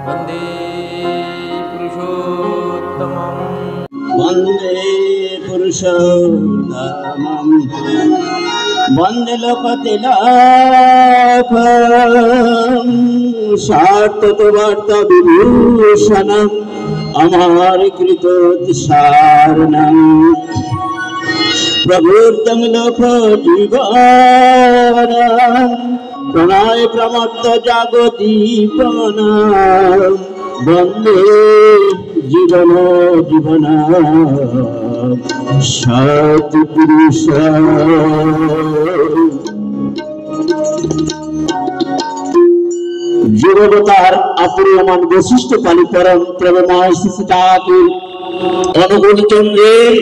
वन्दे पुरुषोत्तमम् वन्दे पुरुषोत्तमम् वन्दे लोकतिलकम् सार्थकवार्ताविभूषणम् अमर कृतोत्सारणम् प्रभुत्तम लोक जीवनम् प्रणय प्रमत्त जागदीपनम् वन्दे जीवन जीवन सत्पुरुष জীববতার অপরিয়মান বৈশিষ্ট্য পালি পরম প্রেমময় শ্রী ঠাকুর অনুকূল চন্দ্রের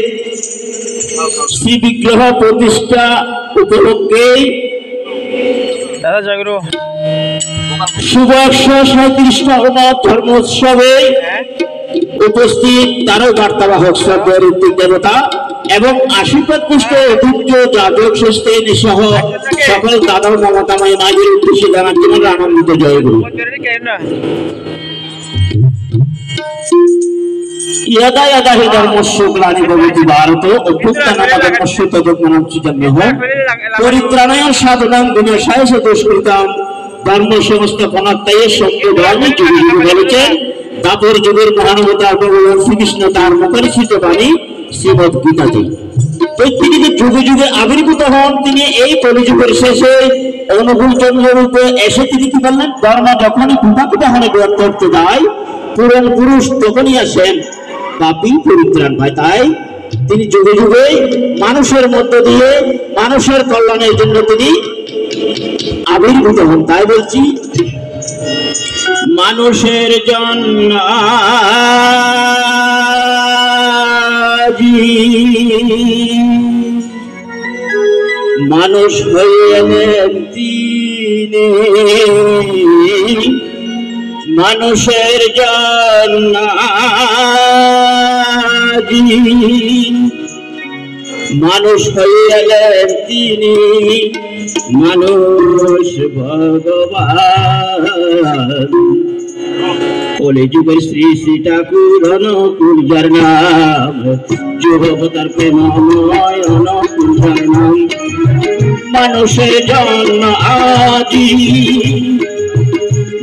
শ্রী বিগ্রহ প্রতিষ্ঠা উপলক্ষে শুভ 137তম ধর্মোৎসবে উপস্থিত তারও বার্তাবাহক শ্রদ্ধেয় ঋত্বিক দেবতা এবং আশীর্বাদ পুষ্ট অভিজ্ঞ যাজক শ্রেষ্ঠ সহ সকল দাদা মমতাময় মাঝের উদ্দেশ্যে জানার জন্য আনন্দিত জয়গুরু। यदा यदा हि धर्मस्य ग्लानिर्भवति भारत अभ्युत्थानमधर्मस्य तदात्मनं चिन्तयेह परित्राणाय साधनां विनाशाय च दुष्कृतां धर्म संस्थापनार्थाय संप्रदायिक যুগে বলেছেন দাপর যুগের মহানবতা ভগবান শ্রীকৃষ্ণ তার মুখনিসৃত বাণী শ্রীমদ্ গীতাতে। প্রত্যেকটি যুগে যুগে আবির্ভূত হন তিনি এই কলিযুগের শেষে অনুকূল চন্দ্র রূপে এসে তিনি কি বললেন ধর্ম যখনই বিভাগিত হনে গ্রন্থ দেয় পুরন পুরুষ তখনই আসেন পাপী পরিত্রাণ পায়। তাই তিনি যুগে যুগে মানুষের মধ্য দিয়ে মানুষের কল্যাণের জন্য তিনি আবির্ভূত হন। তাই বলছি মানুষের জন্য মানুষ হইলেন তিনি মানুষের জন্য মানুষ হইলেন তিনি মানুষ ভগবান কলিযুগের শ্রী শ্রী ঠাকুর অনুকূল যার নাম যুগবতার প্রেমময় অনুকূল যার নাম মানুষের জন্য আদি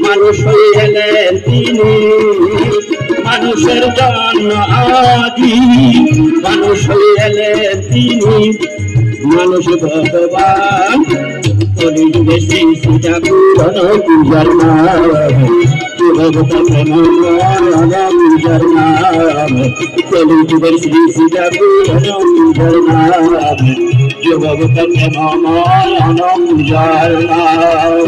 মানুষ হইলেন তিনি মানুষের জন্য আদি মানুষ হইলেন তিনি মানুষ ভগবান কলিযুগে শ্রী শ্রী ঠাকুর অনুকূল যার নাম যুগবতার প্রেমময় অনুকূল যার নাম কলিযুগের শ্রী শ্রী ঠাকুর অনুকূল যার নাম যুগবতার প্রেমময় অনুকূল যার নাম।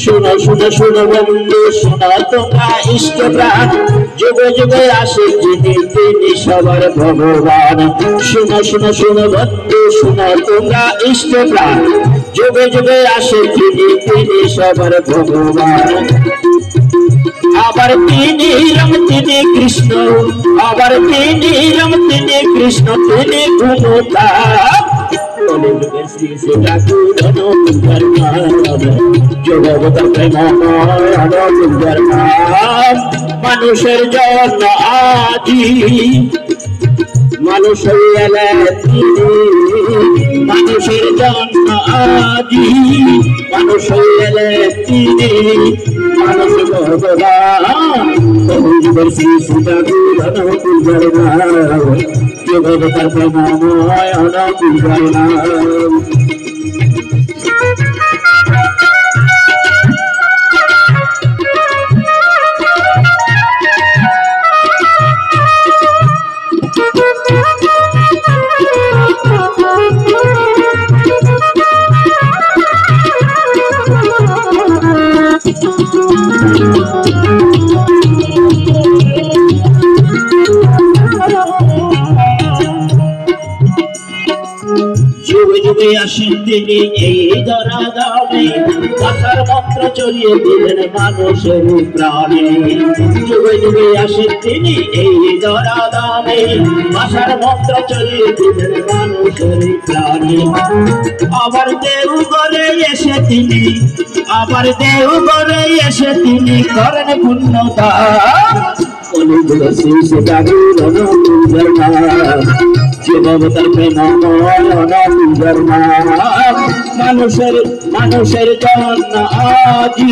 শুনো শুনো শুনো বন্ধু শোনো তোমরা ইষ্ট প্রাণ যুগে যুগে আসে যিনি তিনি সবার ভগবান। শুনো শুনো শুনো বন্ধু শোনো তোমরা ইষ্ট প্রাণ যুগে যুগে আসে যিনি তিনি সবার ভগবান। আবার তিনি রাম তিনি কৃষ্ণ আবার তিনি রাম তিনি কৃষ্ণ তিনি গুণতা কলিযুগের শ্রী শ্রী ঠাকুর অনুকূল যার নাম যুগবতার প্রেমময় অনুকূল যার নাম মানুষের জন্য আদি মানুষ হইলেন তিনি মানুষের জন্য আদি মানুষ হইলেন তিনি মানুষ ভগবান কলিযুগের শ্রী শ্রী ঠাকুর অনুকূল যার নাম যুগবতার প্রেমময় অনুকূল যার নাম। যুগে আসেন তিনি এই ধরা দামে, ভাষার মন্ত্র চড়িয়ে দিলেন মানুষের প্রাণে। যুগে যুগে আসেন তিনি এই ধরা দামে, ভাষার মন্ত্র চড়িয়ে দিলেন মানুষের প্রাণে। আবার দেওঘরে এসে তিনি, আবার দেওঘরে এসে তিনি করেন পুণ্যদান। কলিযুগে শ্রী ঠাকুর অনুকূলের নাম, জীববতার প্রেমময় অনুকূলের নাম। মানুষের মানুষের জন্য আজি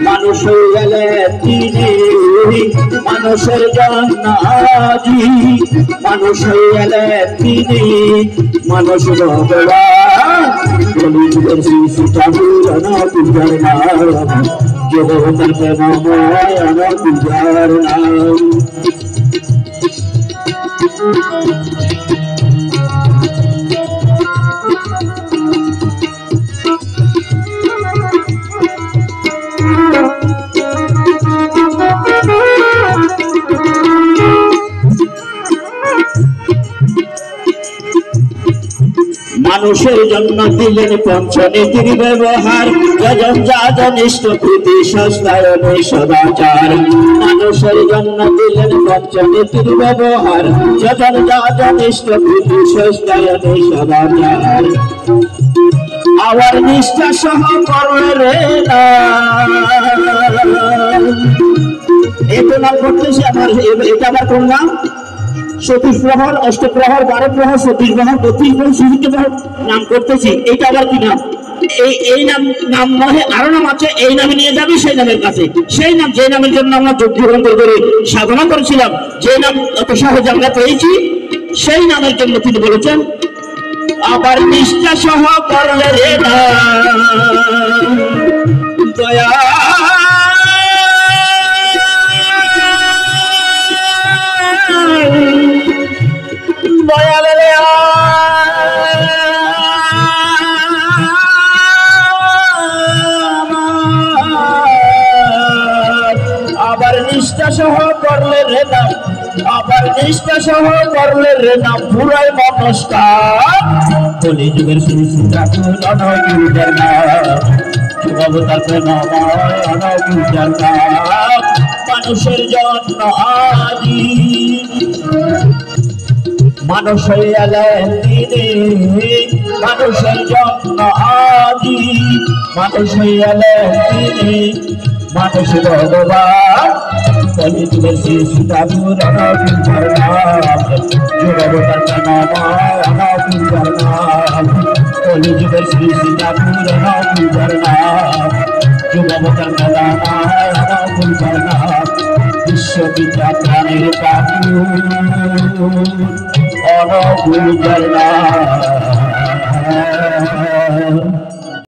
মানুষ গেলে তিনি, মানুষের জন্য আজি মানুষ গেলে তিনি, মানুষ ভগবান। কলিযুগের শ্রী ঠাকুর অনুকূলের নাম, জীববতার প্রেমময় অনুকূলের নাম। মানুষের জন্য দিলেন পঞ্চনীতির ব্যবহার, যজন যাজন ইষ্টপ্রীতি সস্তায়নে সদাচার। মানুষের জন্য দিলেন পঞ্চনীতির ব্যবহার, যজন যাজন ইষ্টপ্রীতি সস্তায়নে সদাচার। আবার নিষ্ঠা সহ করলে রে এটা নাম করতেছি আমার, এটা আমার কোন নাম? 24 প্রহর, 8 প্রহর, 12 প্রহর, 24 প্রহর, 32 প্রহর, 64 প্রহর নাম করতেছি। এইটা আবার কি নাম? এই নাম নাম নয়, আরো নাম আছে। এই নামে নিয়ে যাবে সেই নামের কাছে, সেই নাম যে নামের জন্য আমরা যজ্ঞ করে সাধনা করেছিলাম, যে নাম অত সহজে আমরা পেয়েছি, সেই নামের জন্য তিনি বলেছেন আবার নিষ্ঠা সহ করলে রে না দয়া। আবার নিষ্ঠা সহ করলে রে নাম, আবার নিষ্ঠা সহ করলে রে নাম পুরাই নমস্কার। কলিযুগের শ্রী ঠাকুর অনুকূলের নাম, জীববতার প্রেমময় অনুকূলের নাম। মানুষের জন্য আজি মানুষ এলেন তিনি, মানুষের জন্য আজি মানুষ এলেন তিনি, মানুষ ভগবান। কলিযুগের শ্রী ঠাকুর অনুকূলের নাম, জীববতার প্রেমময় অনুকূলের নাম। কলিযুগের শ্রী ঠাকুর অনুকূলের নাম, জীববতার প্রেমময় অনুকূলের নাম। বিশ্ববিদ্যা প্রাণের ঠাকুর অনুকূলের নাম।